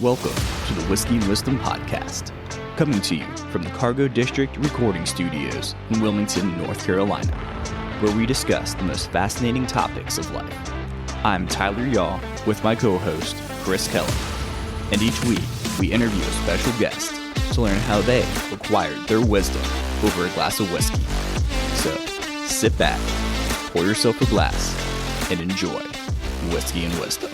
Welcome to the Whiskey and Wisdom Podcast, coming to you from the Cargo District Recording Studios in Wilmington, North Carolina, where we discuss the most fascinating topics of life. I'm Tyler Yaw with my co-host, Chris Kellum, and each week we interview a special guest to learn how they acquired their wisdom over a glass of whiskey. So, sit back, pour yourself a glass, and enjoy Whiskey and Wisdom.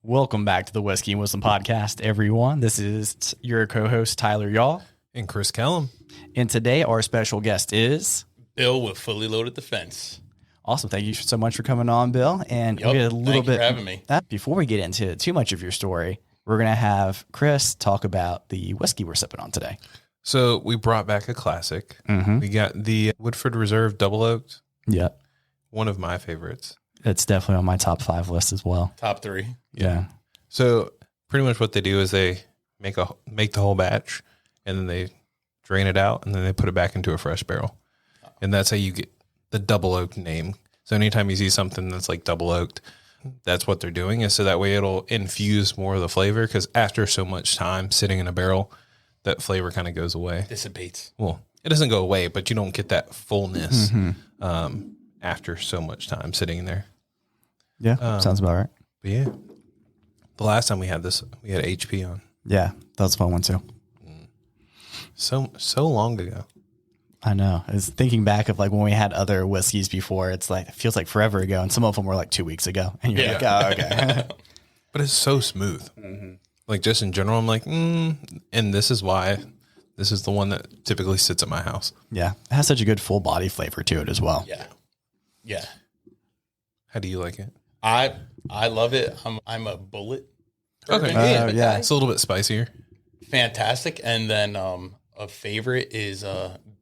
Welcome back to the Whiskey and Wisdom Podcast, everyone. This is your co-host, Tyler Yaw. And Chris Kellum. And today our special guest is... Bill with Fully Loaded Defense. Awesome. Thank you so much for coming on, Bill. And Yep. we'll get a little Thank you bit for having me. Before we get into too much of your story, we're going to have Chris talk about the whiskey we're sipping on today. So we brought back a classic. Mm-hmm. We got the Woodford Reserve Double-Oaked. Yep. One of my favorites. It's definitely on my top 5 list as well. Top 3. Yeah. So pretty much what they do is they make the whole batch, and then they drain it out, and then they put it back into a fresh barrel. And that's how you get the Double-Oaked name. So anytime you see something that's like Double-Oaked, that's what they're doing. And so that way it'll infuse more of the flavor, because after so much time sitting in a barrel, that flavor kind of goes away. Dissipates. Well, it doesn't go away, but you don't get that fullness after so much time sitting in there. Yeah. Sounds about right. But yeah, the last time we had this, we had HP on. Yeah. That was a fun one too. So long ago. I know. I was thinking back of like when we had other whiskeys before. It's like, it feels like forever ago. And some of them were like 2 weeks ago. And you're like, oh, okay. But it's so smooth. Like just in general, I'm like, and this is why this is the one that typically sits at my house. Yeah. It has such a good full body flavor to it as well. Yeah. Yeah. How do you like it? I love it. I'm a bullet. Okay. Yeah. It's a little bit spicier. Fantastic. And then a favorite is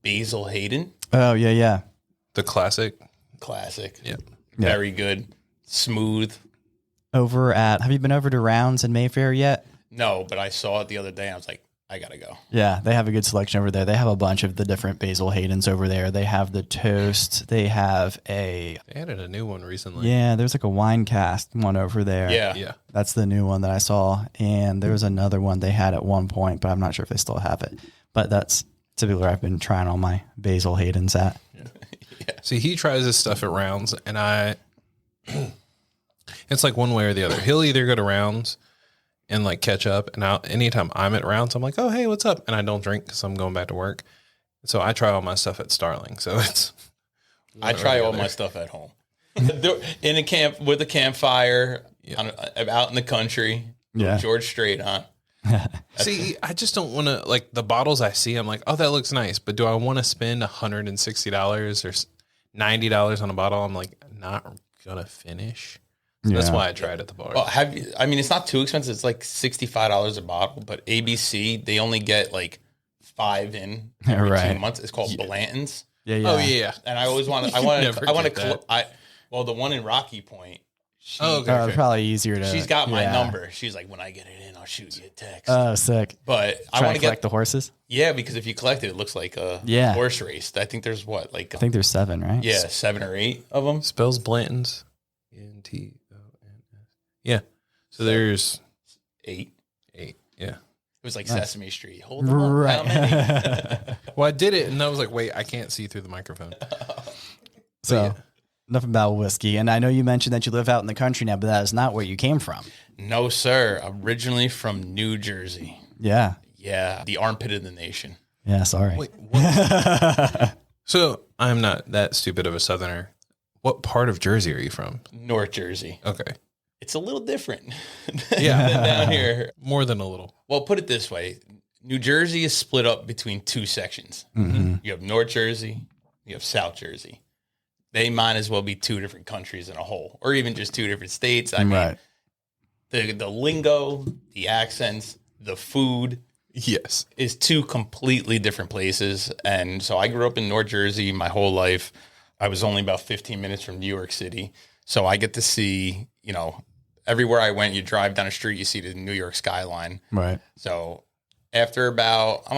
Basil Hayden. Oh, yeah, yeah. The classic. Classic. Yeah. Very good. Smooth. Have you been over to Rounds in Mayfair yet? No, but I saw it the other day. I was like, I got to go. Yeah, they have a good selection over there. They have a bunch of the different Basil Haydens over there. They have the toast. They have They added a new one recently. yeah, there's like a wine cast one over there. Yeah. Yeah. That's the new one that I saw. And there was another one they had at one point, but I'm not sure if they still have it. But that's typically where I've been trying all my Basil Haydens at. See, he tries his stuff at Rounds, and it's like one way or the other. He'll either go to Rounds and like catch up, and anytime I'm at Rounds, I'm like, oh, hey, what's up? And I don't drink because I'm going back to work. So I try all my stuff at Starling. So it's I try all my stuff at home. In a camp with a campfire, out in the country. Yeah. George Strait on. See, I just don't want to, like, the bottles I see, I'm like, oh, that looks nice. But do I want to spend $160 or $90 on a bottle? I'm like, not going to finish. So that's why I tried at the bar. Well, it's not too expensive. It's like $65 a bottle, but ABC, they only get like 5 in every Right. 2 months. It's called Blanton's. Yeah, yeah. Oh, yeah. And I always want to, the one in Rocky Point, Probably easier to. she's got my yeah. number. She's like, when I get it in, I'll shoot you a text. Oh, sick. But I Try want to to collect get the horses. Yeah, because if you collect it, it looks like a horse race. I think there's I think there's 7, right? 7 or 8 of them. Spells Blanton's. Ntons. Yeah. So there's 8. 8. Yeah. It was like Sesame Street. Hold on. Right. How many? Well, I did it, and I was like, wait, I can't see through the microphone. So, enough about whiskey. And I know you mentioned that you live out in the country now, but that is not where you came from. No, sir. Originally from New Jersey. Yeah. Yeah, the armpit of the nation. Yeah, sorry. Wait, what? So I'm not that stupid of a Southerner. What part of Jersey are you from? North Jersey. Okay. It's a little different Yeah. than down here. More than a little. Well, put it this way. New Jersey is split up between 2 sections. Mm-hmm. You have North Jersey, you have South Jersey. They might as well be 2 different countries in a whole, or even just 2 different states. I mean, Right. the lingo, the accents, the food Yes. is 2 completely different places. And so I grew up in North Jersey my whole life. I was only about 15 minutes from New York City. So I get to see, everywhere I went, you drive down the street, you see the New York skyline. Right. So after about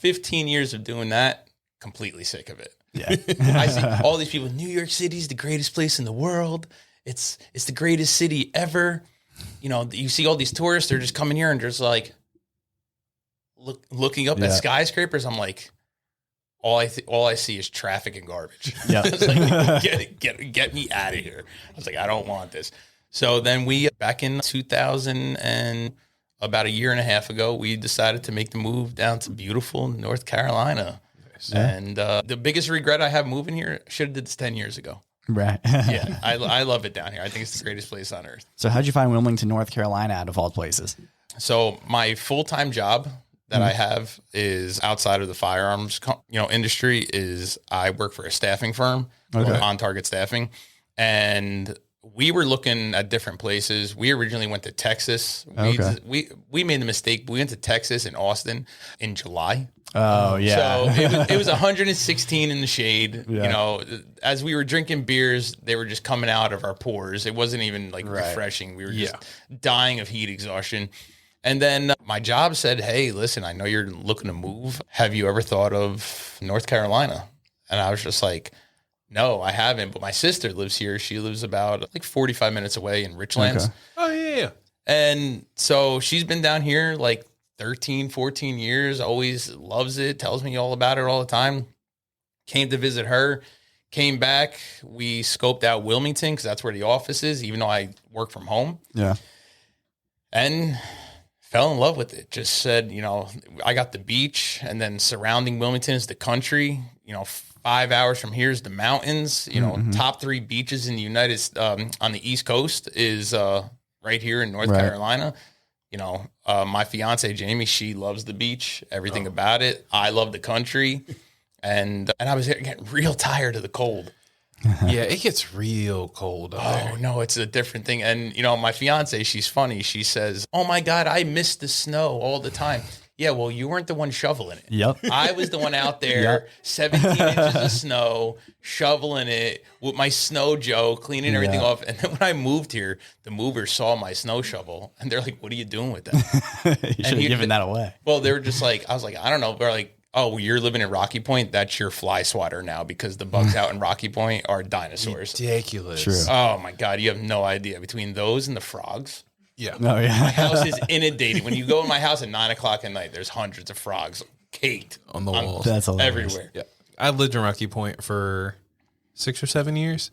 15 years of doing that, completely sick of it. Yeah. I see all these people, New York City's the greatest place in the world. it's the greatest city ever. You know, you see all these tourists, they're just coming here and just like looking up at skyscrapers. I'm like, all I see is traffic and garbage. Yeah. Like, get me out of here. I was like, I don't want this. So then back in 2000 and about a year and a half ago, we decided to make the move down to beautiful North Carolina. Nice. And the biggest regret I have moving here, should have did this 10 years ago. Right. Yeah. I love it down here. I think it's the greatest place on earth. So how'd you find Wilmington, North Carolina, out of all places? So my full-time job that I have is outside of the firearms, industry. Is I work for a staffing firm, On Target Staffing, and we were looking at different places. We originally went to Texas. We made the mistake. We went to Texas and Austin in July. Oh yeah. So it was 116 in the shade. Yeah. You know, as we were drinking beers, they were just coming out of our pores. It wasn't even like refreshing. We were just dying of heat exhaustion. And then my job said, hey, listen, I know you're looking to move. Have you ever thought of North Carolina? And I was just like, no, I haven't. But my sister lives here. She lives about like 45 minutes away in Richlands. Okay. Oh, yeah. And so she's been down here like 13, 14 years, always loves it, tells me all about it all the time. Came to visit her, came back. We scoped out Wilmington because that's where the office is, even though I work from home. Yeah. And fell in love with it. Just said, I got the beach, and then surrounding Wilmington is the country. 5 hours from here is the mountains. Top 3 beaches in the United on the East Coast is right here in North Carolina. My fiance Jamie, she loves the beach, everything about it. I love the country, and I was getting real tired of the cold. Yeah, it gets real cold up there. Oh, no, it's a different thing. And, my fiance, she's funny. She says, oh, my God, I miss the snow all the time. Yeah, well, you weren't the one shoveling it. Yep. I was the one out there, 17 inches of snow, shoveling it with my snow Joe, cleaning everything off. And then when I moved here, the movers saw my snow shovel, and they're like, what are you doing with that? You should have given that away. Well, they were just like, I was like, I don't know. They're like, oh, well, you're living in Rocky Point. That's your fly swatter now, because the bugs out in Rocky Point are dinosaurs. Ridiculous. True. Oh, my God. You have no idea. Between those and the frogs. Yeah. Oh, yeah. My house is inundated. When you go in my house at 9 o'clock at night, there's hundreds of frogs caked on the walls. That's hilarious. Everywhere. Yeah. I lived in Rocky Point for 6 or 7 years,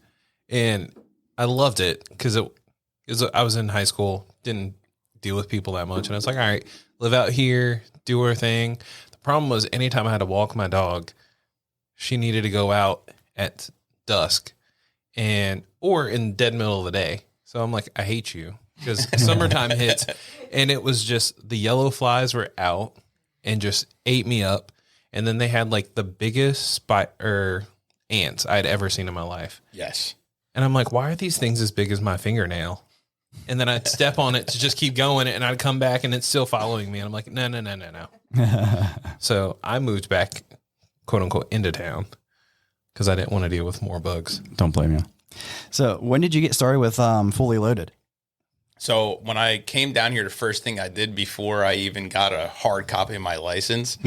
and I loved it because I was in high school, didn't deal with people that much. And I was like, all right, live out here, do our thing. The problem was anytime I had to walk my dog, she needed to go out at dusk or in dead middle of the day. So I'm like, I hate you, because summertime hits, and it was just the yellow flies were out and just ate me up. And then they had like the biggest ants I'd ever seen in my life. Yes. And I'm like, why are these things as big as my fingernail? And then I'd step on it to just keep going, and I'd come back and it's still following me. And I'm like, no. So I moved back, quote unquote, into town because I didn't want to deal with more bugs. Don't blame you. So when did you get started with Fully Loaded? So when I came down here, the first thing I did before I even got a hard copy of my license,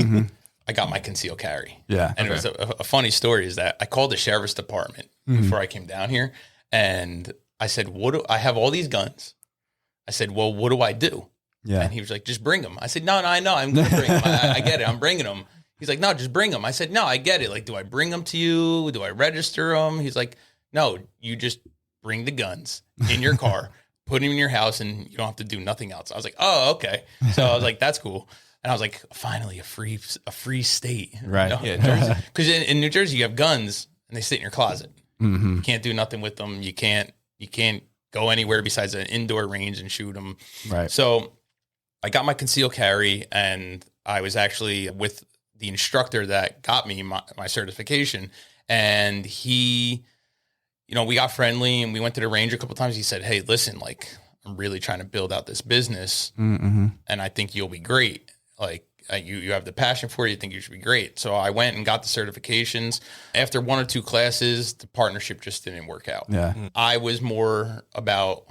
I got my concealed carry. Yeah. And it was a funny story is that I called the sheriff's department before I came down here, and I said, I have all these guns. I said, well, what do I do? Yeah. And he was like, just bring them. I said, no, I know. I'm going to bring them. I get it. I'm bringing them. He's like, no, just bring them. I said, no, I get it. Like, do I bring them to you? Do I register them? He's like, no, you just bring the guns in your car, put them in your house, and you don't have to do nothing else. I was like, oh, okay. So I was like, that's cool. And I was like, finally, a free state. Right. Yeah. Because in New Jersey, you have guns and they sit in your closet. You can't do nothing with them. You can't go anywhere besides an indoor range and shoot them. Right. So I got my concealed carry, and I was actually with the instructor that got me my certification, and he, we got friendly and we went to the range a couple of times. He said, hey, listen, like, I'm really trying to build out this business, and I think you'll be great. Like, you have the passion for it. You think you should be great. So I went and got the certifications. After 1 or 2 classes, the partnership just didn't work out. Yeah. I was more about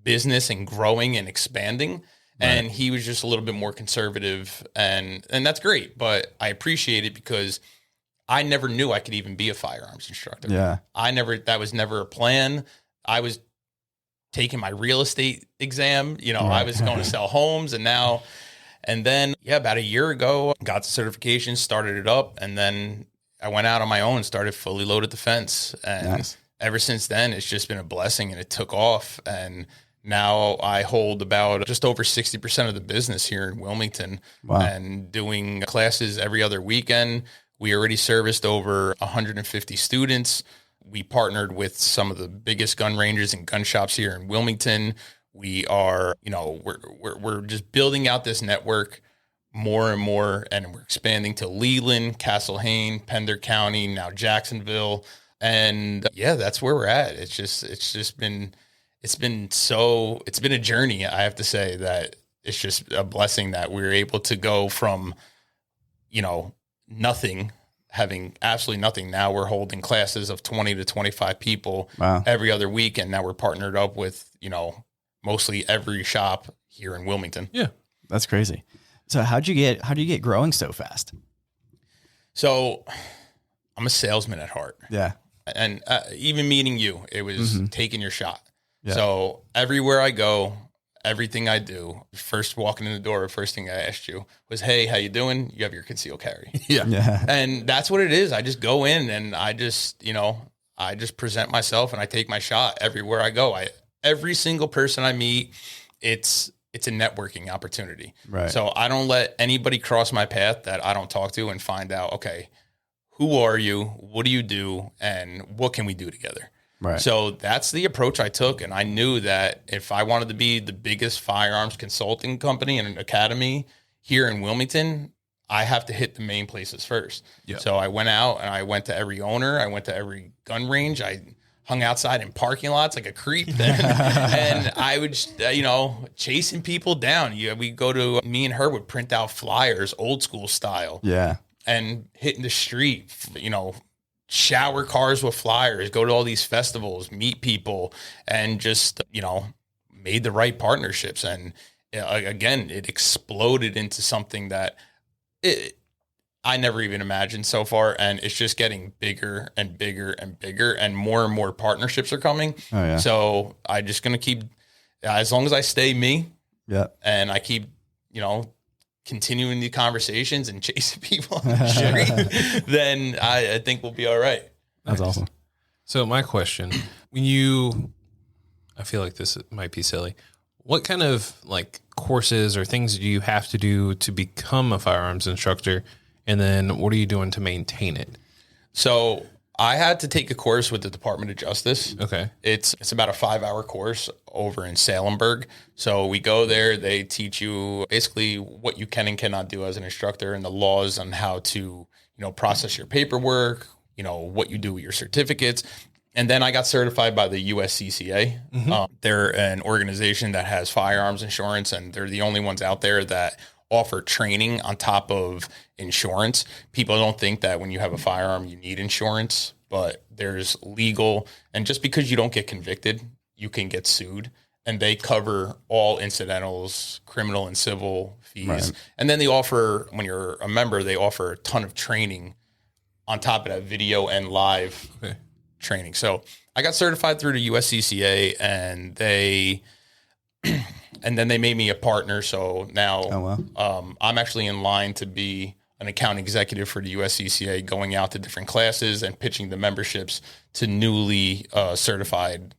business and growing and expanding. And he was just a little bit more conservative, and that's great. But I appreciate it because I never knew I could even be a firearms instructor. Yeah. That was never a plan. I was taking my real estate exam. You know, I was going to sell homes, and then about a year ago, got the certification, started it up, and then I went out on my own and started Fully Loaded Defense. And ever since then, it's just been a blessing, and it took off. And now I hold about just over 60% of the business here in Wilmington and doing classes every other weekend. We already serviced over 150 students. We partnered with some of the biggest gun ranges and gun shops here in Wilmington. We are, we're just building out this network more and more, and we're expanding to Leland, Castle Hayne, Pender County, now Jacksonville. And that's where we're at. It's been a journey. I have to say that it's just a blessing that we're able to go from, nothing, having absolutely nothing. Now we're holding classes of 20 to 25 people every other week. And now we're partnered up with, mostly every shop here in Wilmington. Yeah. That's crazy. So how'd you get growing so fast? So I'm a salesman at heart. Yeah. And even meeting you, it was taking your shot. Yeah. So everywhere I go, everything I do, first walking in the door, first thing I asked you was, "Hey, how you doing? You have your concealed carry." Yeah. And that's what it is. I just go in and I just present myself and I take my shot everywhere I go. Every single person I meet, it's a networking opportunity. Right. So I don't let anybody cross my path that I don't talk to and find out, okay, who are you? What do you do? And what can we do together? Right. So that's the approach I took. And I knew that if I wanted to be the biggest firearms consulting company and an academy here in Wilmington, I have to hit the main places first. Yep. So I went out and I went to every owner. I went to every gun range. I hung outside in parking lots like a creep. And I would, chasing people down. Me and her would print out flyers, old school style. Yeah. And hitting the street, shower cars with flyers, go to all these festivals, meet people, and just, made the right partnerships. And again, it exploded into something that I never even imagined so far. And it's just getting bigger and bigger and bigger, and more partnerships are coming. Oh, yeah. So I'm just going to keep, as long as I stay me, and I keep, continuing the conversations and chasing people on the street, then I think we'll be all right. That's awesome. So my question, I feel like this might be silly. What kind of courses or things do you have to do to become a firearms instructor? And then what are you doing to maintain it? So I had to take a course with the Department of Justice. Okay. It's about a 5-hour course over in Salemburg. So we go there, they teach you basically what you can and cannot do as an instructor and the laws on how to, process your paperwork, what you do with your certificates. And then I got certified by the USCCA. Mm-hmm. They're an organization that has firearms insurance, and they're the only ones out there that offer training on top of insurance. People don't think that when you have a firearm, you need insurance, but there's legal, and just because you don't get convicted, you can get sued, and they cover all incidentals, criminal and civil fees. Right. And then they offer, when you're a member, they offer a ton of training on top of that, video and live training. So I got certified through the USCCA, and and then they made me a partner. So now I'm actually in line to be an account executive for the USCCA, going out to different classes and pitching the memberships to newly certified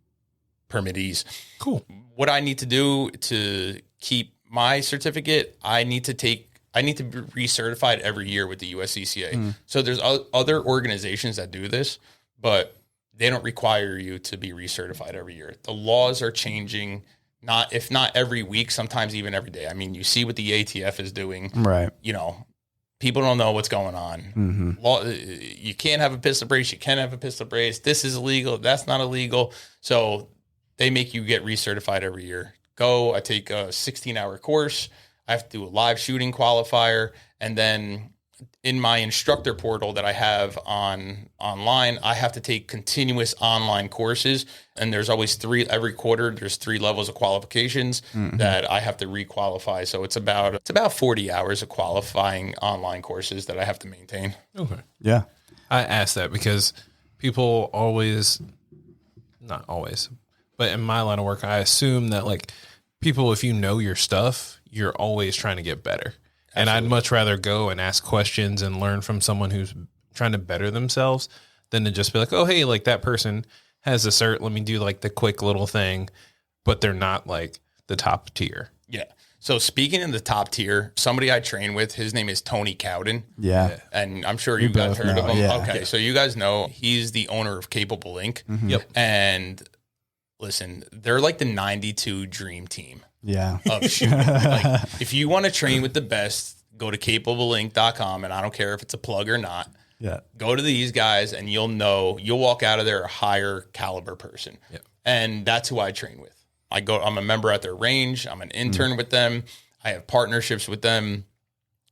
permittees. Cool. What I need to do to keep my certificate, I need to be recertified every year with the USCCA. So there's other organizations that do this, but they don't require you to be recertified every year. The laws are changing. If not every week, sometimes even every day. I mean, you see what the ATF is doing. Right. People don't know what's going on. Mm-hmm. Law, you can't have a pistol brace. You can't have a pistol brace. This is illegal. That's not illegal. So they make you get recertified every year. I take a 16-hour course. I have to do a live shooting qualifier. And then in my instructor portal that I have online, I have to take continuous online courses. And there's always every quarter, there's 3 levels of qualifications that I have to requalify. So it's about 40 hours of qualifying online courses that I have to maintain. Okay. Yeah. I asked that because people not always, But in my line of work, I assume that like people, if you know your stuff, you're always trying to get better. Absolutely. And I'd much rather go and ask questions and learn from someone who's trying to better themselves than to just be like, oh, hey, like that person has a cert. Let me do like the quick little thing, but they're not like the top tier. Yeah. So speaking of the top tier, somebody I train with, his name is Tony Cowden. Yeah. And I'm sure you guys heard of him. Yeah. Okay. So you guys know he's the owner of Capable Inc. Mm-hmm. Yep. And listen, they're like the 92 dream team of shooting. Like, if you want to train with the best, go to capableink.com. And I don't care if it's a plug or not. Yeah. Go to these guys and you'll walk out of there a higher caliber person. Yep. And that's who I train with. I'm a member at their range. I'm an intern with them. I have partnerships with them.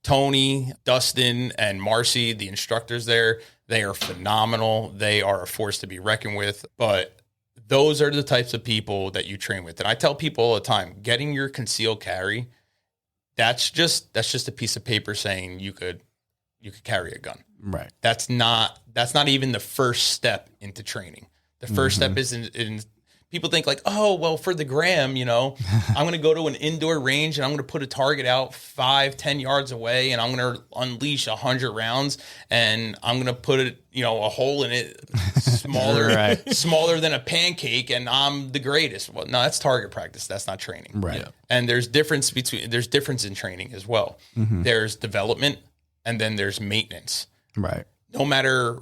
Tony, Dustin, and Marcy, the instructors there, they are phenomenal. They are a force to be reckoned with. But those are the types of people that you train with. And I tell people all the time, getting your concealed carry, that's just a piece of paper saying you could carry a gun. Right. That's not even the first step into training. The first step is in people think like, oh, well, for the gram, I'm going to go to an indoor range and I'm going to put a target out 5-10 yards away and I'm going to unleash 100 rounds and I'm going to put it, a hole in it smaller than a pancake and I'm the greatest. Well, no, that's target practice. That's not training. Right. Yeah. And there's difference in training as well. Mm-hmm. There's development and then there's maintenance. Right. No matter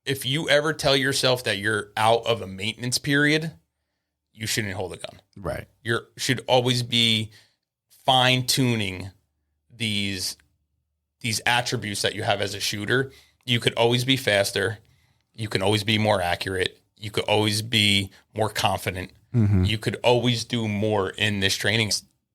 if you ever tell yourself that you're out of a maintenance period, you shouldn't hold a gun. Right. You should always be fine tuning these attributes that you have as a shooter. You could always be faster. You can always be more accurate. You could always be more confident. Mm-hmm. You could always do more in this training.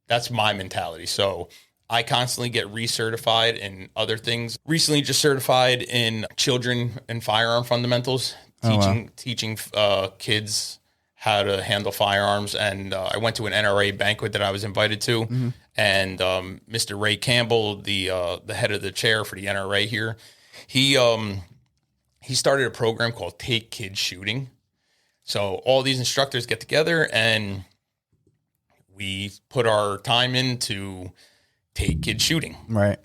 That's my mentality. So I constantly get recertified in other things. Recently just certified in children and firearm fundamentals, teaching kids how to handle firearms. And I went to an NRA banquet that I was invited to. And Mr. Ray Campbell, the head of the chair for the NRA here, he started a program called Take Kids Shooting. So all these instructors get together and we put our time into take kids shooting, right,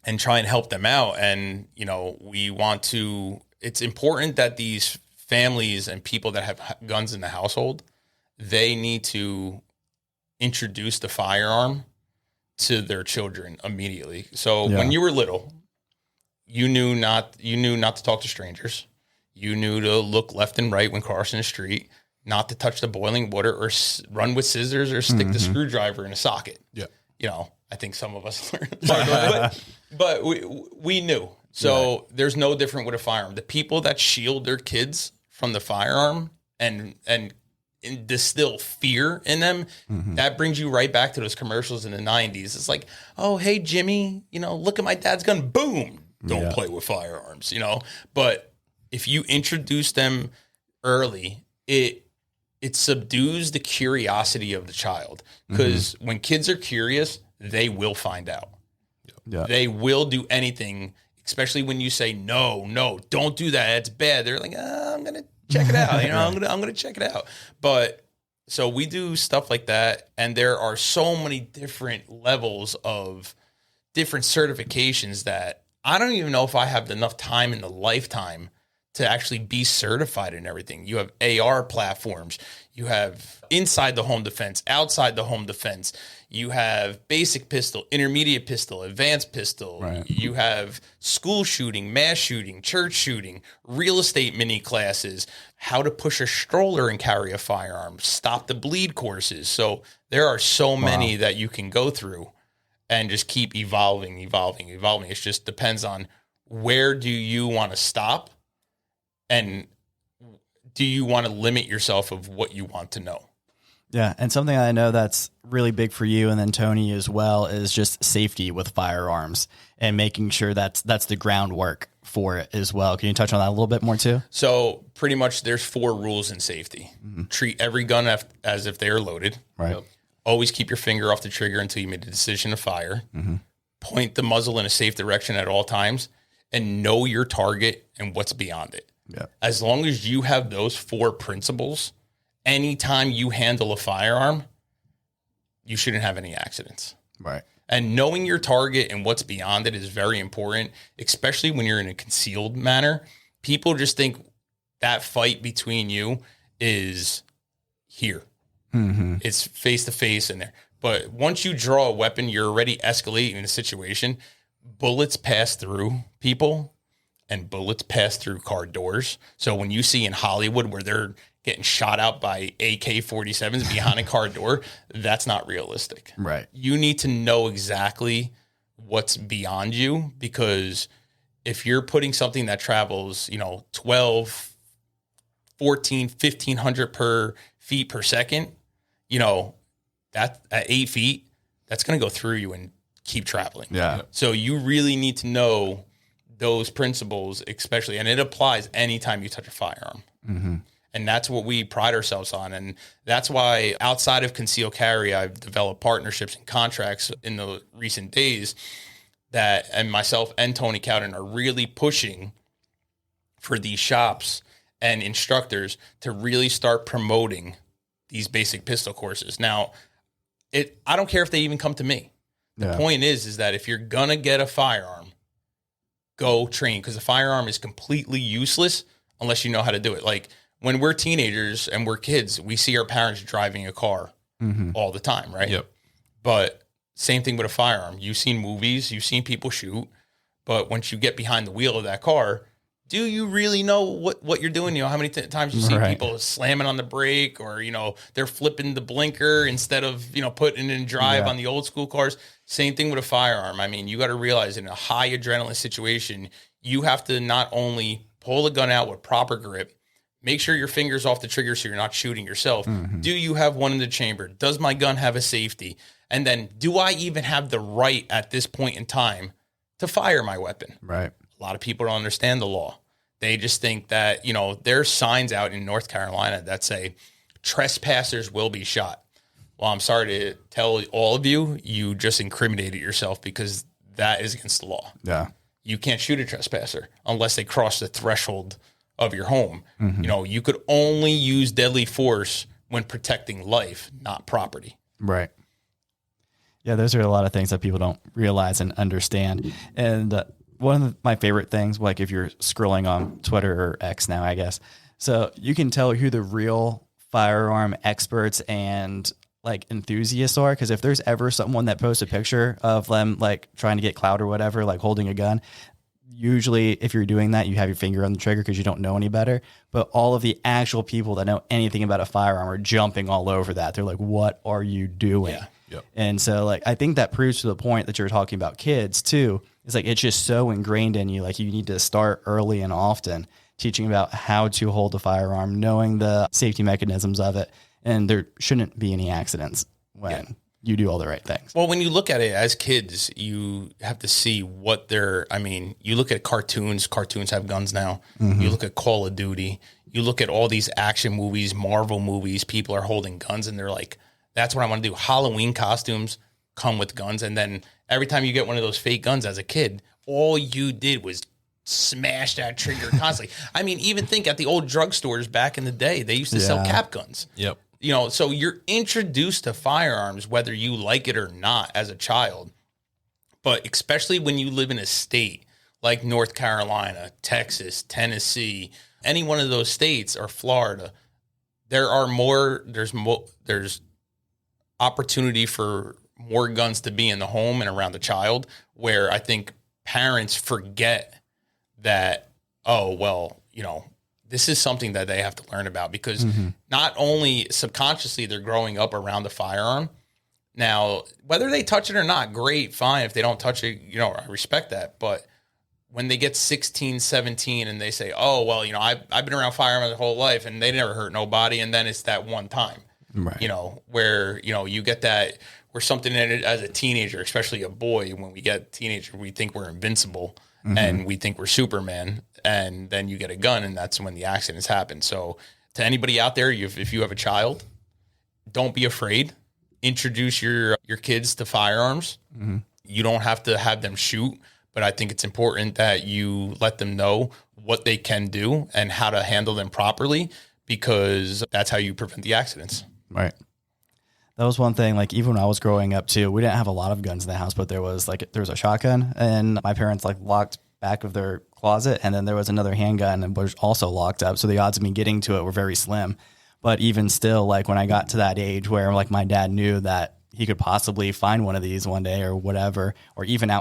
and try and help them out. And it's important that these families and people that have guns in the household, they need to introduce the firearm to their children immediately. So when you were little, you knew not to talk to strangers. You knew to look left and right when crossing the street, not to touch the boiling water or run with scissors or stick the screwdriver in a socket. Yeah. I think some of us learned, but we knew. So there's no different with a firearm. The people that shield their kids from the firearm and distill fear in them, that brings you right back to those commercials in the 90s. It's like, oh, hey, Jimmy, look at my dad's gun. Boom. Don't play with firearms, But if you introduce them early, it subdues the curiosity of the child. Because when kids are curious, they will find out. Yeah. They will do anything, especially when you say, no, don't do that. It's bad. They're like, I'm going to check it out. I'm going to check it out. But so we do stuff like that. And there are so many different levels of different certifications that I don't even know if I have enough time in the lifetime to actually be certified in everything. You have AR platforms. You have inside the home defense, outside the home defense. You have basic pistol, intermediate pistol, advanced pistol. Right. You have school shooting, mass shooting, church shooting, real estate mini classes, how to push a stroller and carry a firearm, stop the bleed courses. So there are so many that you can go through and just keep evolving. It just depends on where do you want to stop and do you want to limit yourself of what you want to know? Yeah. And something I know that's really big for you and then Tony as well is just safety with firearms and making sure that's the groundwork for it as well. Can you touch on that a little bit more too? So pretty much there's 4 rules in safety. Treat every gun as if they are loaded. Right. Always keep your finger off the trigger until you made the decision to fire. Point the muzzle in a safe direction at all times and know your target and what's beyond it. Yeah. As long as you have those 4 principles anytime you handle a firearm, you shouldn't have any accidents. Right. And knowing your target and what's beyond it is very important, especially when you're in a concealed manner. People just think that fight between you is here. Mm-hmm. It's face to face in there. But once you draw a weapon, you're already escalating the situation. Bullets pass through people and bullets pass through car doors. So when you see in Hollywood where they're getting shot out by AK-47s behind a car door, that's not realistic. Right. You need to know exactly what's beyond you, because if you're putting something that travels, 12, 14, 1,500 per feet per second, that at 8 feet, that's going to go through you and keep traveling. Yeah. So you really need to know those principles, especially, and it applies anytime you touch a firearm. Mm-hmm. And that's what we pride ourselves on. And that's why outside of concealed carry, I've developed partnerships and contracts in the recent days and myself and Tony Cowden are really pushing for these shops and instructors to really start promoting these basic pistol courses. Now, I don't care if they even come to me. The point is that if you're going to get a firearm, go train, because the firearm is completely useless unless you know how to do it. Like when we're teenagers and we're kids, we see our parents driving a car all the time, right? Yep. But same thing with a firearm. You've seen movies, you've seen people shoot, but once you get behind the wheel of that car, do you really know what you're doing? How many times you see people slamming on the brake, or, they're flipping the blinker instead of, putting it in drive on the old school cars. Same thing with a firearm. I mean, you got to realize in a high adrenaline situation, you have to not only pull the gun out with proper grip, make sure your finger's off the trigger so you're not shooting yourself. Mm-hmm. Do you have one in the chamber? Does my gun have a safety? And then do I even have the right at this point in time to fire my weapon? Right. A lot of people don't understand the law. They just think that, there's signs out in North Carolina that say trespassers will be shot. Well, I'm sorry to tell all of you, you just incriminated yourself, because that is against the law. Yeah. You can't shoot a trespasser unless they cross the threshold of your home. Mm-hmm. You could only use deadly force when protecting life, not property. Right. Yeah, those are a lot of things that people don't realize and understand. And one of my favorite things, like if you're scrolling on Twitter or X now, I guess, so you can tell who the real firearm experts and like enthusiasts are. Because if there's ever someone that posts a picture of them like trying to get clout or whatever, like holding a gun, usually if you're doing that, you have your finger on the trigger because you don't know any better. But all of the actual people that know anything about a firearm are jumping all over that. They're like, what are you doing? Yeah. Yep. And so like, I think that proves to the point that you're talking about kids too. It's like, it's just so ingrained in you. Like you need to start early and often teaching about how to hold a firearm, knowing the safety mechanisms of it. And there shouldn't be any accidents when you do all the right things. Well, when you look at it as kids, you have to see you look at cartoons have guns now. Mm-hmm. You look at Call of Duty, you look at all these action movies, Marvel movies, people are holding guns and they're like, that's what I want to do. Halloween costumes come with guns. And then every time you get one of those fake guns as a kid, all you did was smash that trigger constantly. I mean, even think at the old drugstores back in the day, they used to sell cap guns. Yep. So you're introduced to firearms, whether you like it or not as a child. But especially when you live in a state like North Carolina, Texas, Tennessee, any one of those states, or Florida, there's opportunity for more guns to be in the home and around the child, where I think parents forget that, this is something that they have to learn about, because not only subconsciously they're growing up around the firearm. Now, whether they touch it or not, great, fine. If they don't touch it, I respect that. But when they get 16, 17 and they say, I've been around firearms my whole life and they never hurt nobody. And then it's that one time, right. Where, you get that, where something in it as a teenager, especially a boy, when we get teenager, we think we're invincible and we think we're Superman. And then you get a gun, and that's when the accidents happen. So to anybody out there, if you have a child, don't be afraid. Introduce your kids to firearms. Mm-hmm. You don't have to have them shoot, but I think it's important that you let them know what they can do and how to handle them properly, because that's how you prevent the accidents. Right. That was one thing, like even when I was growing up too, we didn't have a lot of guns in the house, but there was a shotgun, and my parents like locked back of their closet, and then there was another handgun and was also locked up. So the odds of me getting to it were very slim. But even still, like when I got to that age where like my dad knew that he could possibly find one of these one day or whatever, or even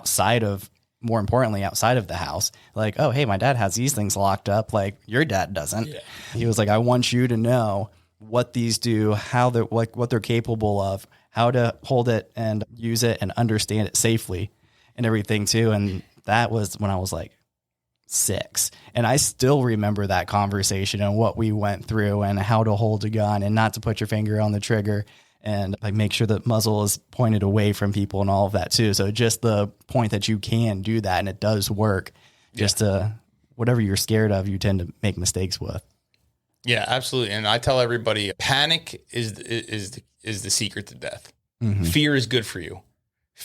more importantly, outside of the house, like, oh, hey, my dad has these things locked up. Like your dad doesn't. Yeah. He was like, I want you to know what these do, how they're like, what they're capable of, how to hold it and use it and understand it safely and everything too. And that was when I was like 6. And I still remember that conversation and what we went through and how to hold a gun and not to put your finger on the trigger and like make sure the muzzle is pointed away from people and all of that too. So just the point that you can do that and it does work, just whatever you're scared of, you tend to make mistakes with. Yeah, absolutely. And I tell everybody, panic is the secret to death. Mm-hmm. Fear is good for you.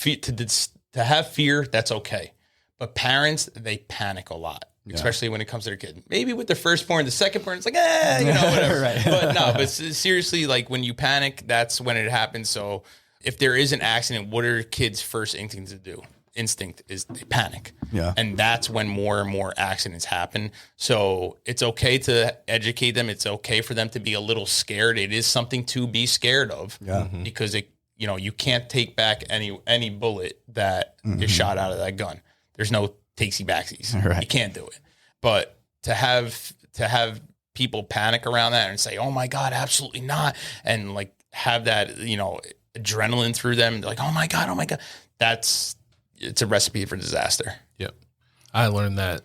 To have fear, that's okay. But parents, they panic a lot, especially when it comes to their kid. Maybe with the firstborn, the secondborn, it's like, whatever. Right. But seriously, like when you panic, that's when it happens. So if there is an accident, what are kids' first instinct to do? Instinct is they panic. Yeah. And that's when more and more accidents happen. So it's okay to educate them. It's okay for them to be a little scared. It is something to be scared of because you can't take back any bullet that is shot out of that gun. There's no takesy backsies. Right. You can't do it. But to have people panic around that and say, "Oh my God, absolutely not," and like have that adrenaline through them, like, "Oh my God," it's a recipe for disaster. Yep, I learned that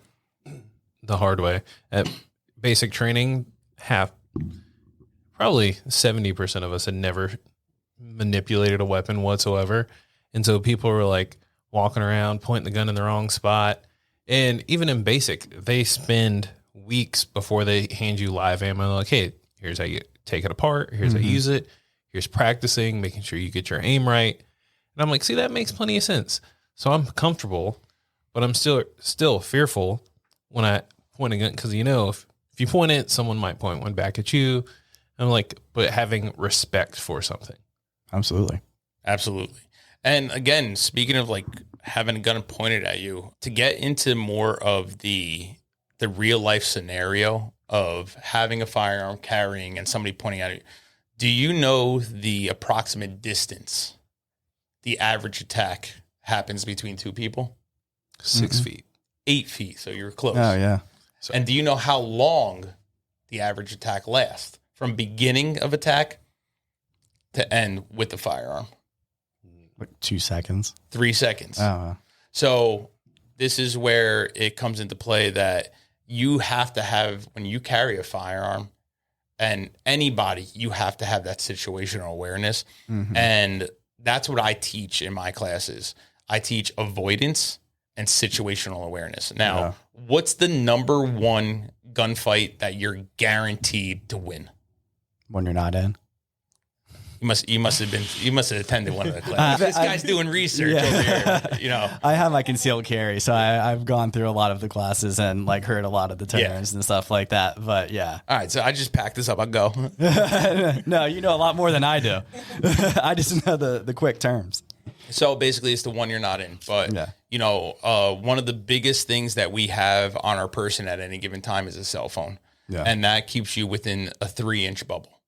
the hard way at basic training. Probably 70% of us had never manipulated a weapon whatsoever, and so people were like walking around, pointing the gun in the wrong spot. And even in basic, they spend weeks before they hand you live ammo. Like, hey, here's how you take it apart. Here's how you use it. Here's practicing, making sure you get your aim right. And I'm like, see, that makes plenty of sense. So I'm comfortable, but I'm still fearful when I point a gun. Because, if you point it, someone might point one back at you. I'm like, but having respect for something. Absolutely. And again, speaking of like having a gun pointed at you, to get into more of the real life scenario of having a firearm, carrying, and somebody pointing at you, do you know the approximate distance the average attack happens between two people? 6 feet. 8 feet, so you're close. Oh, yeah. And do you know how long the average attack lasts? From beginning of attack to end with the firearm? 2 seconds. 3 seconds. Oh. So this is where it comes into play that you have to have, when you carry a firearm, and anybody, you have to have that situational awareness. Mm-hmm. And that's what I teach in my classes. I teach avoidance and situational awareness. Now, what's the number one gunfight that you're guaranteed to win? When you're not in. You must have attended one of the classes. This guy's doing research over here, I have my concealed carry, so I've gone through a lot of the classes and like heard a lot of the terms and stuff like that. But yeah. All right, so I just packed this up. I'll go. No, you know a lot more than I do. I just know the quick terms. So basically, it's the one you're not in. But one of the biggest things that we have on our person at any given time is a cell phone, and that keeps you within a 3-inch bubble.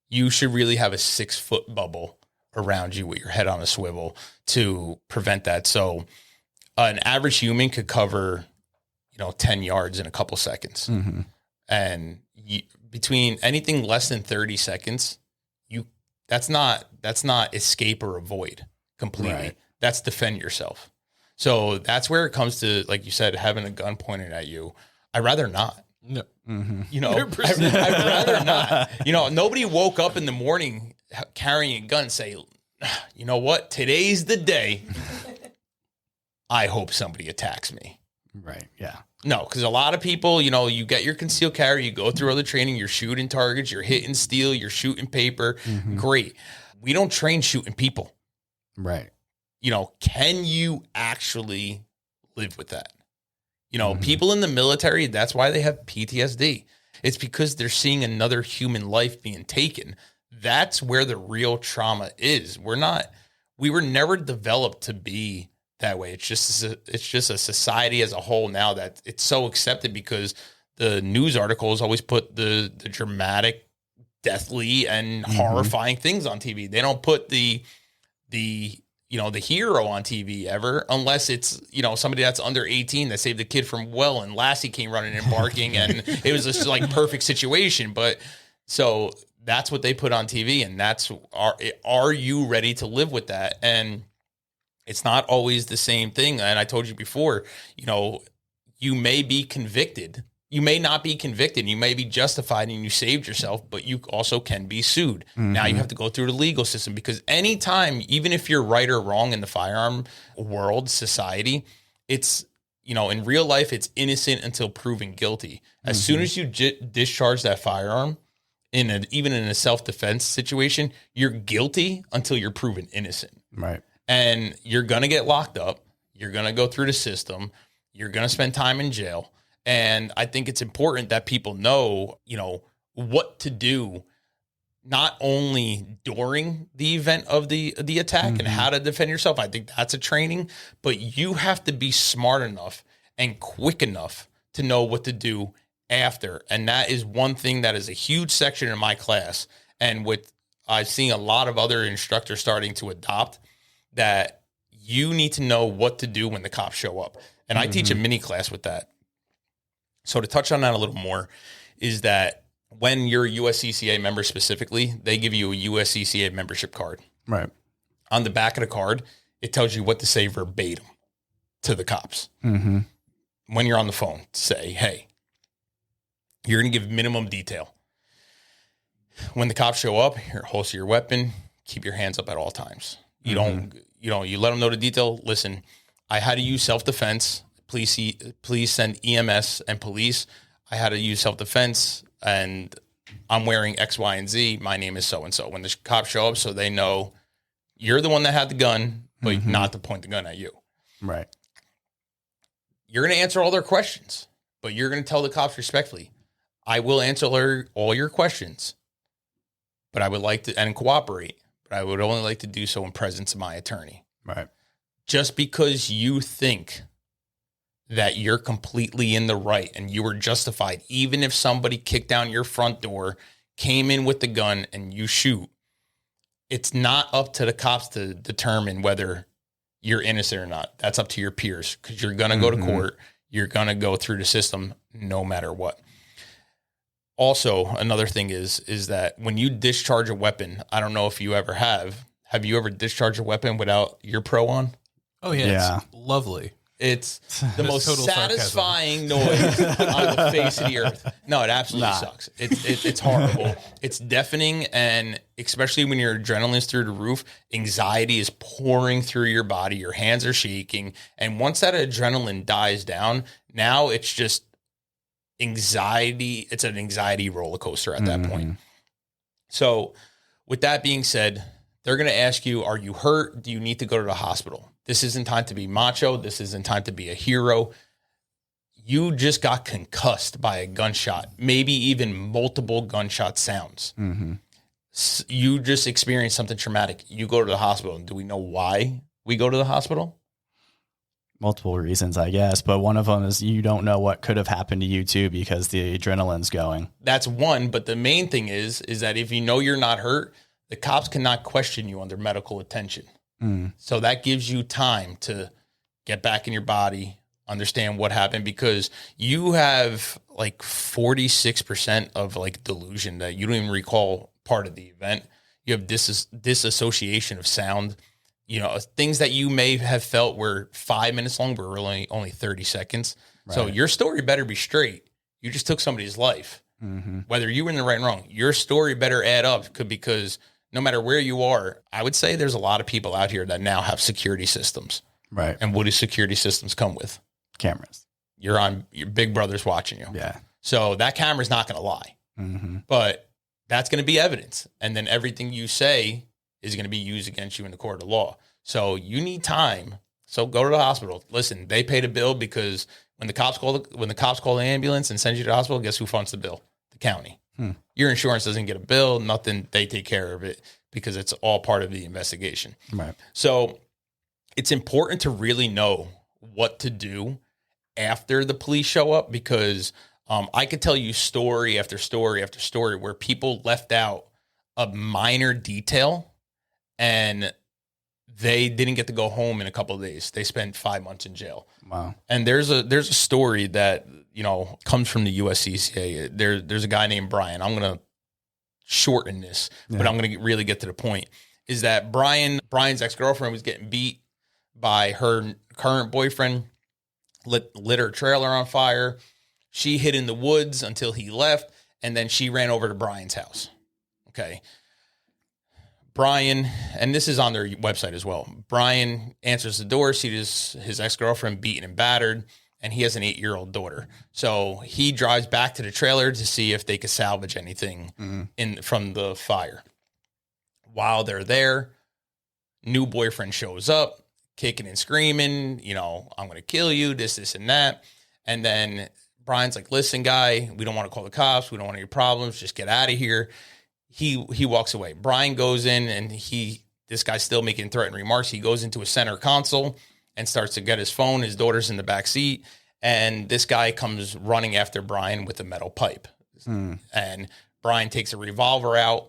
You should really have a 6-foot bubble around you with your head on a swivel to prevent that. So an average human could cover, 10 yards in a couple seconds. Mm-hmm. And between anything less than 30 seconds, that's not escape or avoid completely. Right. That's defend yourself. So that's where it comes to, like you said, having a gun pointed at you. I'd rather not. No. Mm-hmm. I'd rather not. Nobody woke up in the morning carrying a gun and say, you know what? Today's the day. I hope somebody attacks me. Right. Yeah. No, because a lot of people, you get your concealed carry, you go through other training, you're shooting targets, you're hitting steel, you're shooting paper. Mm-hmm. Great. We don't train shooting people. Right. Can you actually live with that? People in the military, that's why they have PTSD. It's because they're seeing another human life being taken. That's where the real trauma is. We were never developed to be that way. It's just a society as a whole now that it's so accepted because the news articles always put the dramatic, deathly, and horrifying things on TV. They don't put the hero on TV ever, unless it's, somebody that's under 18 that saved the kid from well, and Lassie came running and barking and it was just like perfect situation. But so that's what they put on TV, and are you ready to live with that? And it's not always the same thing. And I told you before, you may be convicted. You may not be convicted. You may be justified and you saved yourself, but you also can be sued. Now you have to go through the legal system, because anytime, even if you're right or wrong in the firearm world, society, it's, in real life, it's innocent until proven guilty. As soon as you discharge that firearm, even in a self-defense situation, you're guilty until you're proven innocent. Right. And you're going to get locked up. You're going to go through the system. You're going to spend time in jail. And I think it's important that people know, what to do, not only during the event of the attack and how to defend yourself. I think that's a training, but you have to be smart enough and quick enough to know what to do after. And that is one thing that is a huge section in my class. And I've seen a lot of other instructors starting to adopt, that you need to know what to do when the cops show up. And I teach a mini class with that. So to touch on that a little more is that when you're a USCCA member specifically, they give you a USCCA membership card. Right. On the back of the card, it tells you what to say verbatim to the cops. When you're on the phone, say, hey, you're going to give minimum detail. When the cops show up, holster your weapon, keep your hands up at all times. You you let them know the detail. Listen, I had to use self-defense. Please send EMS and police. I had to use self-defense, and I'm wearing X, Y, and Z. My name is so-and-so. When the cops show up, so they know you're the one that had the gun, but not to point the gun at you. Right. You're going to answer all their questions, but you're going to tell the cops respectfully, I will answer all your questions, but I would like to, and cooperate, but I would only like to do so in presence of my attorney. Right. Just because you think that you're completely in the right and you were justified, even if somebody kicked down your front door, came in with the gun, and you shoot, it's not up to the cops to determine whether you're innocent or not. That's up to your peers, because you're going to go to court. You're going to go through the system no matter what. Also, another thing is that when you discharge a weapon, I don't know if you ever have you ever discharged a weapon without your pro on? Oh, yeah. It's lovely. It's the most satisfying noise on the face of the earth. No, it absolutely sucks. It's horrible. It's deafening, and especially when your adrenaline's through the roof, anxiety is pouring through your body. Your hands are shaking. And once that adrenaline dies down, now it's just anxiety. It's an anxiety roller coaster at that point. So with that being said, they're going to ask you, are you hurt? Do you need to go to the hospital? This isn't time to be macho. This isn't time to be a hero. You just got concussed by a gunshot, maybe even multiple gunshot sounds. You just experienced something traumatic. You go to the hospital. Do we know why we go to the hospital? Multiple reasons, I guess. But one of them is you don't know what could have happened to you too, because the adrenaline's going. That's one. But the main thing is that if you know you're not hurt, the cops cannot question you under medical attention. So that gives you time to get back in your body, understand what happened, because you have like 46% of like delusion that you don't even recall part of the event. You have disassociation of sound, things that you may have felt were 5 minutes long, but really only 30 seconds. Right. So your story better be straight. You just took somebody's life. Whether you were in the right or wrong, your story better add up, because no matter where you are, I would say there's a lot of people out here that now have security systems. Right. And what do security systems come with? Cameras. Your big brother's watching you. Yeah. So that camera's not going to lie. But that's going to be evidence. And then everything you say is going to be used against you in the court of law. So you need time. So go to the hospital. Listen, they paid a bill, because when the cops call the ambulance and send you to the hospital, guess who funds the bill? the county. Your insurance doesn't get a bill, nothing. They take care of it because it's all part of the investigation. Right. So it's important to really know what to do after the police show up, because I could tell you story after story after story where people left out a minor detail and they didn't get to go home in a couple of days. They spent 5 months in jail. Wow. And there's a story that, comes from the USCCA. There's a guy named Brian. I'm going to shorten this, but I'm going to really get to the point, is that Brian's ex-girlfriend was getting beat by her current boyfriend, lit her trailer on fire. She hid in the woods until he left, and then she ran over to Brian's house. Okay. Brian, and this is on their website as well, Brian answers the door, sees his ex-girlfriend beaten and battered, and he has an 8-year-old daughter. So he drives back to the trailer to see if they could salvage anything from the fire. While they're there, new boyfriend shows up, kicking and screaming, I'm going to kill you, this, and that. And then Brian's like, listen, guy, we don't want to call the cops. We don't want any problems. Just get out of here. He walks away. Brian goes in, and this guy's still making threatening remarks. He goes into a center console and starts to get his phone. His daughter's in the back seat, and this guy comes running after Brian with a metal pipe. And Brian takes a revolver out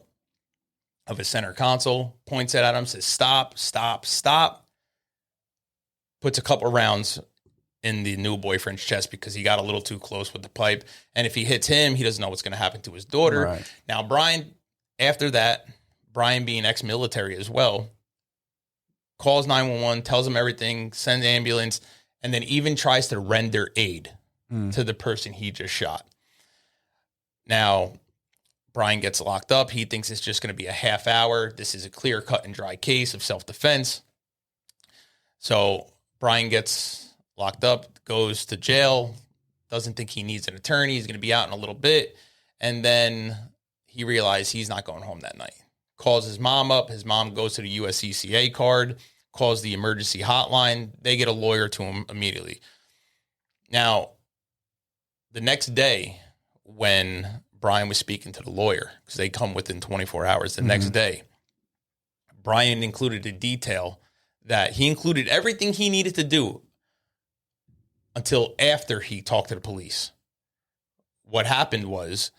of his center console, points it at him, says, stop, stop, stop. Puts a couple rounds in the new boyfriend's chest because he got a little too close with the pipe. And if he hits him, he doesn't know what's going to happen to his daughter. Right. Now, Brian, after that, Brian being ex-military as well, calls 911, tells him everything, sends ambulance, and then even tries to render aid to the person he just shot. Now, Brian gets locked up. He thinks it's just going to be a half hour. This is a clear cut and dry case of self-defense. So Brian gets locked up, goes to jail, doesn't think he needs an attorney. He's going to be out in a little bit. And then he realized he's not going home that night. Calls his mom up. His mom goes to the USCCA card, calls the emergency hotline. They get a lawyer to him immediately. Now, the next day, when Brian was speaking to the lawyer, because they come within 24 hours, the next day, Brian included a detail that he included everything he needed to do until after he talked to the police. What happened was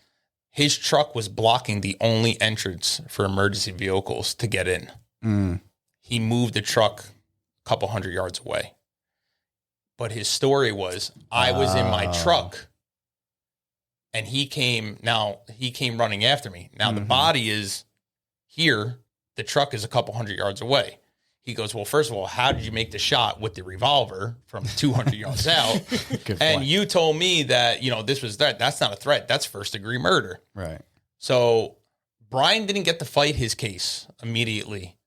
his truck was blocking the only entrance for emergency vehicles to get in. He moved the truck a couple hundred yards away. But his story was, I was in my truck and he came running after me. Now the body is here. The truck is a couple hundred yards away. He goes, well, first of all, how did you make the shot with the revolver from 200 yards out? And you told me that, this was that. That's not a threat. That's first degree murder. Right. So Brian didn't get to fight his case immediately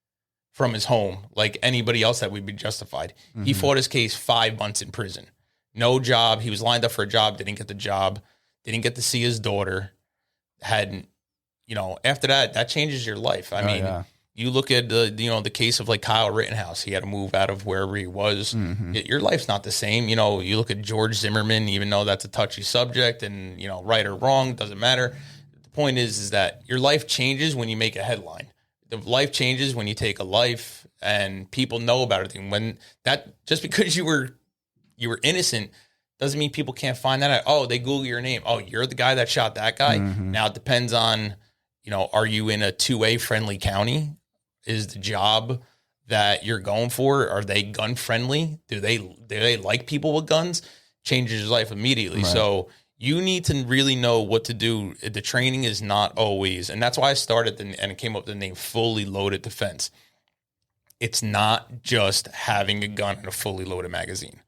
from his home like anybody else that would be justified. He fought his case 5 months in prison. No job. He was lined up for a job, didn't get the job, didn't get to see his daughter. Hadn't, after that changes your life. I mean, you look at the case of like Kyle Rittenhouse. He had to move out of wherever he was. Your life's not the same. You look at George Zimmerman, even though that's a touchy subject and, right or wrong, doesn't matter. The point is that your life changes when you make a headline. The life changes when you take a life and people know about it. And when that, just because you were innocent doesn't mean people can't find that out. Oh, they Google your name. Oh, you're the guy that shot that guy. Now it depends on, are you in a 2A friendly county? Is the job that you're going for, are they gun friendly? Do they like people with guns? Changes your life immediately. Right. So you need to really know what to do. The training is not always, and that's why I started and it came up with the name Fully Loaded Defense. It's not just having a gun and a fully loaded magazine.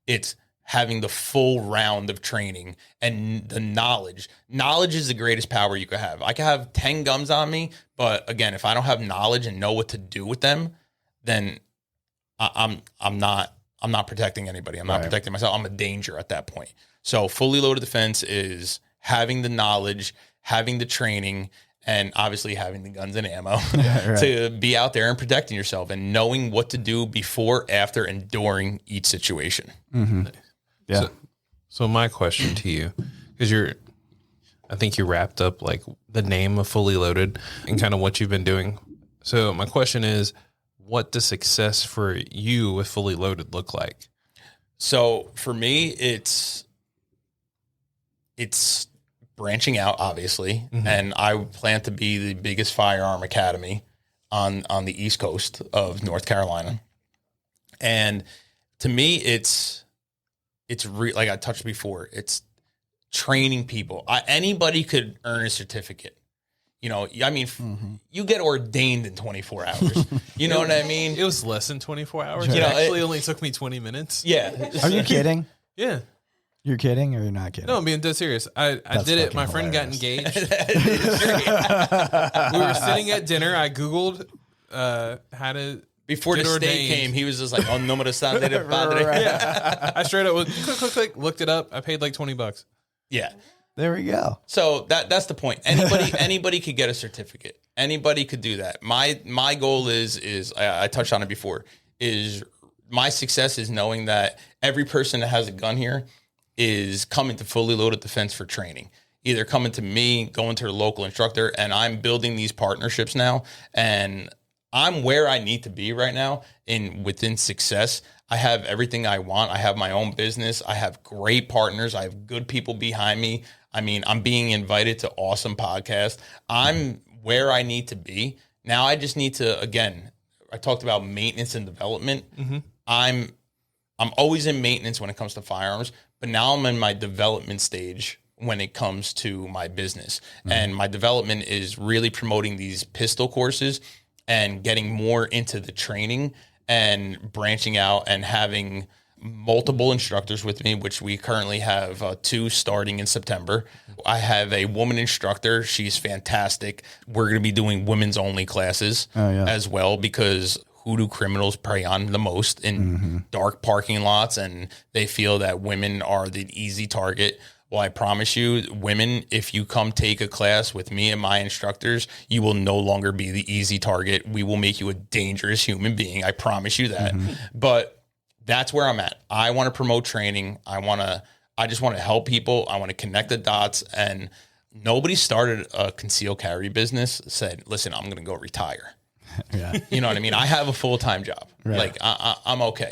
It's having the full round of training and the knowledge. Knowledge is the greatest power you could have. I could have 10 guns on me, but again, if I don't have knowledge and know what to do with them, then I'm not protecting anybody. I'm not protecting myself. I'm a danger at that point. So fully loaded defense is having the knowledge, having the training, and obviously having the guns and ammo to be out there and protecting yourself and knowing what to do before, after, and during each situation. Yeah. So my question to you, because I think you wrapped up like the name of Fully Loaded and kind of what you've been doing. So my question is, what does success for you with Fully Loaded look like? So for me, it's branching out, obviously, and I plan to be the biggest firearm academy on the East Coast of North Carolina. And to me, it's like I touched before, it's training people. Anybody could earn a certificate. You know, I mean, you get ordained in 24 hours. You know what I mean? It was less than 24 hours. Sure. It actually only took me 20 minutes. Yeah. Are you kidding? Yeah. You're kidding or you're not kidding? No, I'm being dead serious. I did it. My friend got hilarious. engaged. We were sitting at dinner. I Googled how to... Before the get state ordained. came, he was just like, "Oh, no me padre." Yeah. I straight up went, click, looked it up. I paid like $20. Yeah. There we go. So that's the point. Anybody could get a certificate. Anybody could do that. My goal is I touched on it before, is my success is knowing that every person that has a gun here is coming to Fully Loaded Defense for training. Either coming to me, going to the local instructor, and I'm building these partnerships now, and I'm where I need to be right now within success. I have everything I want. I have my own business. I have great partners. I have good people behind me. I mean, I'm being invited to awesome podcasts. I'm where I need to be. Now I just need to, again, I talked about maintenance and development. I'm always in maintenance when it comes to firearms, but now I'm in my development stage when it comes to my business. And my development is really promoting these pistol courses and getting more into the training and branching out and having multiple instructors with me, which we currently have 2 starting in September. I have a woman instructor. She's fantastic. We're going to be doing women's only classes as well, because who do criminals prey on the most in dark parking lots? And they feel that women are the easy target. Well, I promise you, women, if you come take a class with me and my instructors, you will no longer be the easy target. We will make you a dangerous human being. I promise you that. But that's where I'm at. I want to promote training. I just want to help people. I want to connect the dots. And nobody started a concealed carry business, said, listen, I'm going to go retire. You know what I mean? I have a full-time job. Right. Like I'm okay.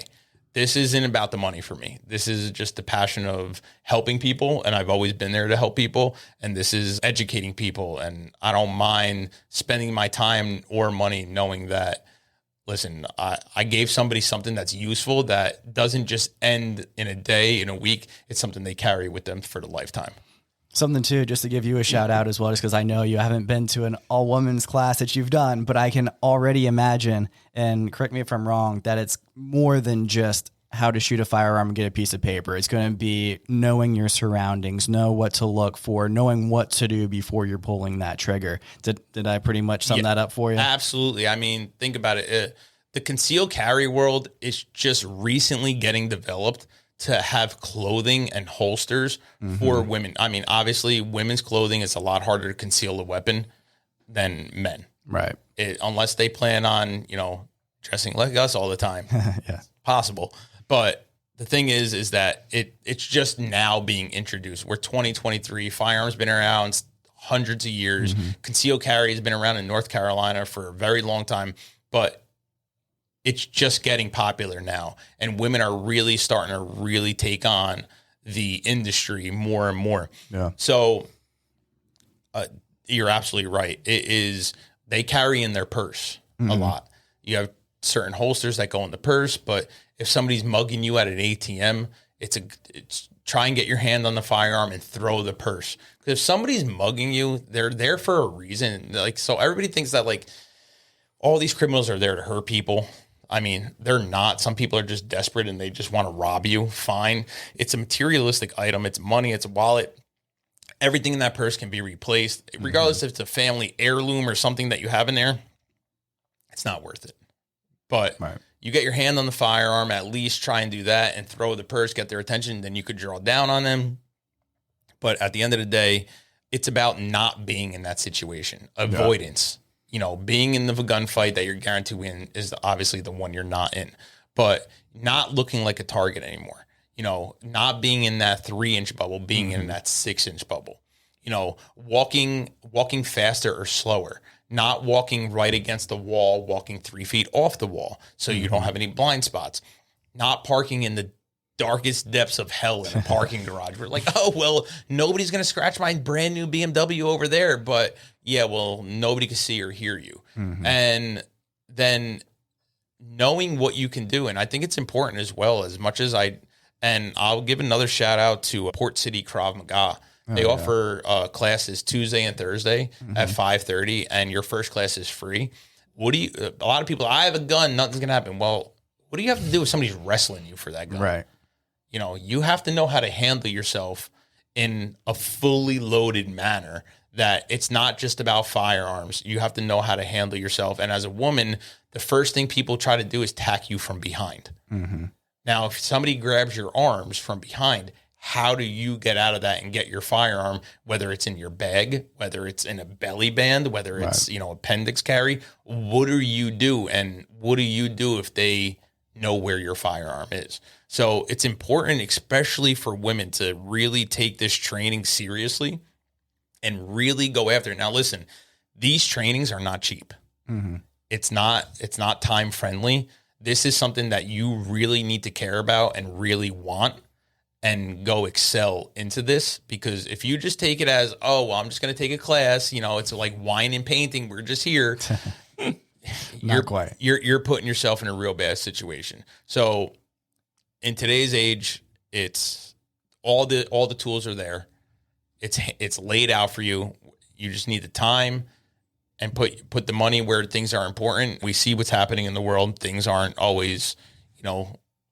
This isn't about the money for me. This is just the passion of helping people, and I've always been there to help people, and this is educating people, and I don't mind spending my time or money knowing that, listen, I gave somebody something that's useful that doesn't just end in a day, in a week. It's something they carry with them for the lifetime. Something too, just to give you a shout out as well, just because I know you haven't been to an all women's class that you've done, but I can already imagine, and correct me if I'm wrong, that it's more than just how to shoot a firearm and get a piece of paper. It's going to be knowing your surroundings, know what to look for, knowing what to do before you're pulling that trigger. Did I pretty much sum that up for you? Absolutely. I mean, think about it. The concealed carry world is just recently getting developed to have clothing and holsters for women. I mean, obviously, women's clothing is a lot harder to conceal a weapon than men. Right. Unless they plan on, dressing like us all the time. Yeah. Possible. But the thing is that it's just now being introduced. We're 2023. Firearms been around hundreds of years. Concealed carry has been around in North Carolina for a very long time. But it's just getting popular now, and women are really starting to really take on the industry more and more. Yeah. So you're absolutely right. They carry in their purse a lot. You have certain holsters that go in the purse, but if somebody's mugging you at an ATM, it's try and get your hand on the firearm and throw the purse. Because if somebody's mugging you, they're there for a reason. So everybody thinks that all these criminals are there to hurt people. I mean, they're not. Some people are just desperate and they just want to rob you. Fine. It's a materialistic item. It's money. It's a wallet. Everything in that purse can be replaced. Regardless if it's a family heirloom or something that you have in there, it's not worth it. But you get your hand on the firearm, at least try and do that and throw the purse, get their attention. Then you could draw down on them. But at the end of the day, it's about not being in that situation. Avoidance. Being in the gunfight that you're guaranteed to win is obviously the one you're not in, but not looking like a target anymore. Not being in that 3-inch bubble, being in that 6-inch bubble. walking faster or slower, not walking right against the wall, walking 3 feet off the wall so you don't have any blind spots, not parking in the darkest depths of hell in a parking garage. We're like, oh, well, nobody's going to scratch my brand new BMW over there. But yeah, well, nobody can see or hear you. And then knowing what you can do. And I think it's important as well, as much as I'll give another shout out to Port City Krav Maga. They offer classes Tuesday and Thursday at 5:30, and your first class is free. A lot of people, I have a gun, nothing's going to happen. Well, what do you have to do if somebody's wrestling you for that gun? Right. You have to know how to handle yourself in a fully loaded manner, that it's not just about firearms. You have to know how to handle yourself. And as a woman, the first thing people try to do is tack you from behind. Now, if somebody grabs your arms from behind, how do you get out of that and get your firearm, whether it's in your bag, whether it's in a belly band, whether it's, appendix carry? What do you do? And what do you do if they know where your firearm is? So it's important, especially for women, to really take this training seriously and really go after it. Now, listen, these trainings are not cheap. It's not time friendly. This is something that you really need to care about and really want, and go excel into this. Because if you just take it as, oh, well, I'm just going to take a class, it's like wine and painting, we're just here. Not quite. You're putting yourself in a real bad situation. So in today's age, it's all the tools are there. It's laid out for you. You just need the time and put the money where things are important. We see what's happening in the world. Things aren't always,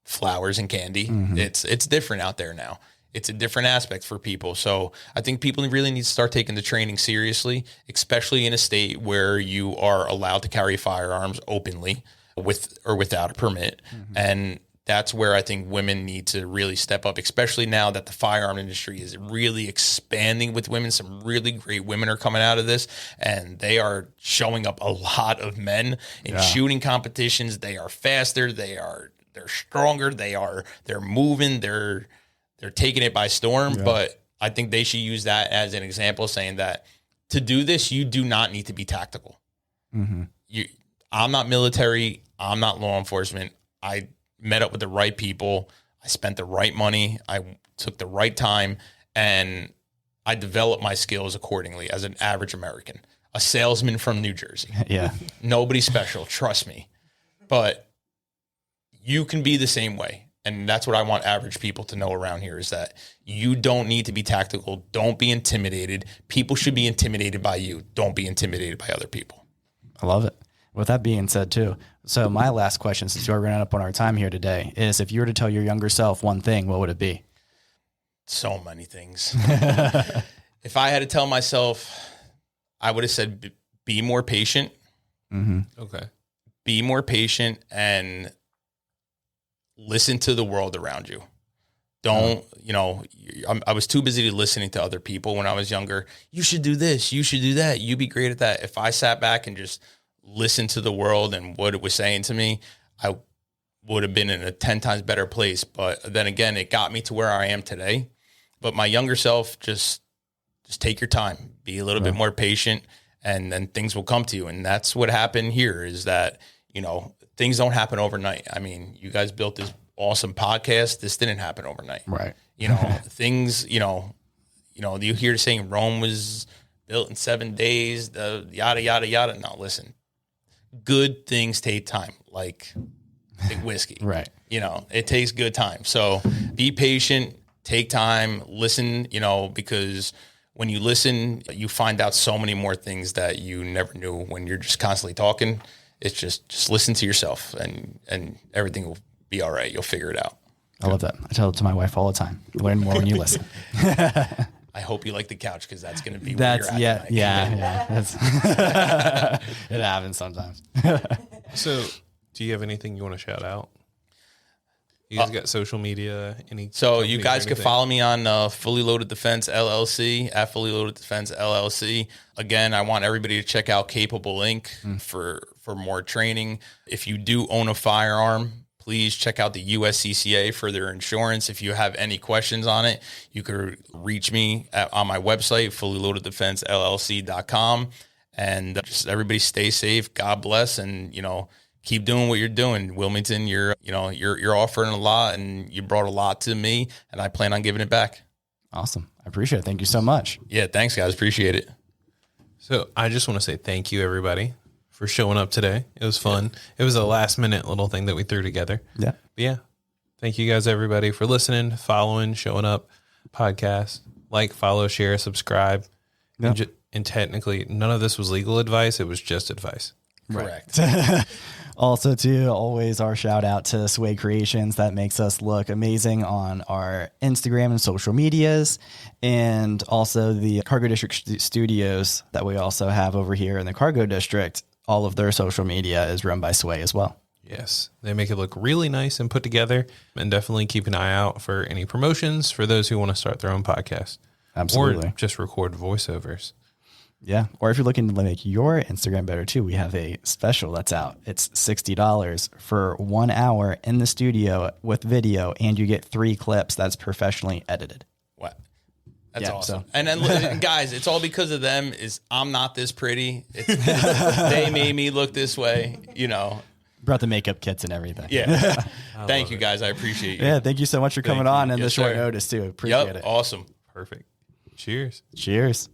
flowers and candy. It's different out there now. It's a different aspect for people. So I think people really need to start taking the training seriously, especially in a state where you are allowed to carry firearms openly with or without a permit. And that's where I think women need to really step up, especially now that the firearm industry is really expanding with women. Some really great women are coming out of this, and they are showing up a lot of men in shooting competitions. They are faster. They're stronger. They're moving. They're taking it by storm. But I think they should use that as an example, saying that to do this, you do not need to be tactical. I'm not military. I'm not law enforcement. I met up with the right people. I spent the right money. I took the right time, and I developed my skills accordingly as an average American, a salesman from New Jersey. Nobody special, trust me. But you can be the same way. And that's what I want average people to know around here, is that you don't need to be tactical. Don't be intimidated. People should be intimidated by you. Don't be intimidated by other people. I love it. With that being said, too, so my last question, since we're running up on our time here today, is if you were to tell your younger self one thing, what would it be? So many things. If I had to tell myself, I would have said, be more patient. Okay. Be more patient and listen to the world around you. Don't, I was too busy listening to other people when I was younger. You should do this. You should do that. You'd be great at that. If I sat back and just listened to the world and what it was saying to me, I would have been in a 10 times better place. But then again, it got me to where I am today. But my younger self, just take your time, be a little bit more patient, and then things will come to you. And that's what happened here, is that, things don't happen overnight. I mean, you guys built this awesome podcast. This didn't happen overnight. Right. Things, you hear the saying Rome was built in 7 days, the yada, yada, yada. No, listen, good things take time, like whiskey. Right. It takes good time. So be patient, take time, listen, because when you listen, you find out so many more things that you never knew when you're just constantly talking. It's just listen to yourself, and everything will be all right. You'll figure it out. I love that. I tell it to my wife all the time. You learn more when you listen. I hope you like the couch, because that's going to be where you're at. Yeah. It happens sometimes. So, do you have anything you want to shout out? You guys got social media? So you guys can follow me on Fully Loaded Defense LLC, at Fully Loaded Defense LLC. Again, I want everybody to check out Capable Inc. for more training. If you do own a firearm, please check out the USCCA for their insurance. If you have any questions on it, you could reach me on my website, fullyloadeddefensellc.com. And just everybody stay safe. God bless. And, keep doing what you're doing. Wilmington, you're offering a lot, and you brought a lot to me, and I plan on giving it back. Awesome. I appreciate it. Thank you so much. Yeah. Thanks, guys. Appreciate it. So I just want to say thank you, everybody, for showing up today. It was fun. It was a last minute little thing that we threw together. Yeah. But yeah. Thank you guys, everybody, for listening, following, showing up, podcast, follow, share, subscribe. Yeah. And technically none of this was legal advice. It was just advice. Correct. Also, too, always our shout out to Sway Creations. That makes us look amazing on our Instagram and social medias. And also the Cargo District Studios that we also have over here in the Cargo District. All of their social media is run by Sway as well. Yes. They make it look really nice and put together. And definitely keep an eye out for any promotions for those who want to start their own podcast. Absolutely. Or just record voiceovers. Yeah. Or if you're looking to make your Instagram better too, we have a special that's out. It's $60 for 1 hour in the studio with video, and you get 3 clips that's professionally edited. What? That's awesome. So. And then, guys, it's all because of them. I'm not this pretty. They made me look this way, Brought the makeup kits and everything. Yeah. Thank you, guys. I appreciate you. Yeah. Thank you so much for coming on and the short sir. notice too. Appreciate it. Awesome. Perfect. Cheers. Cheers.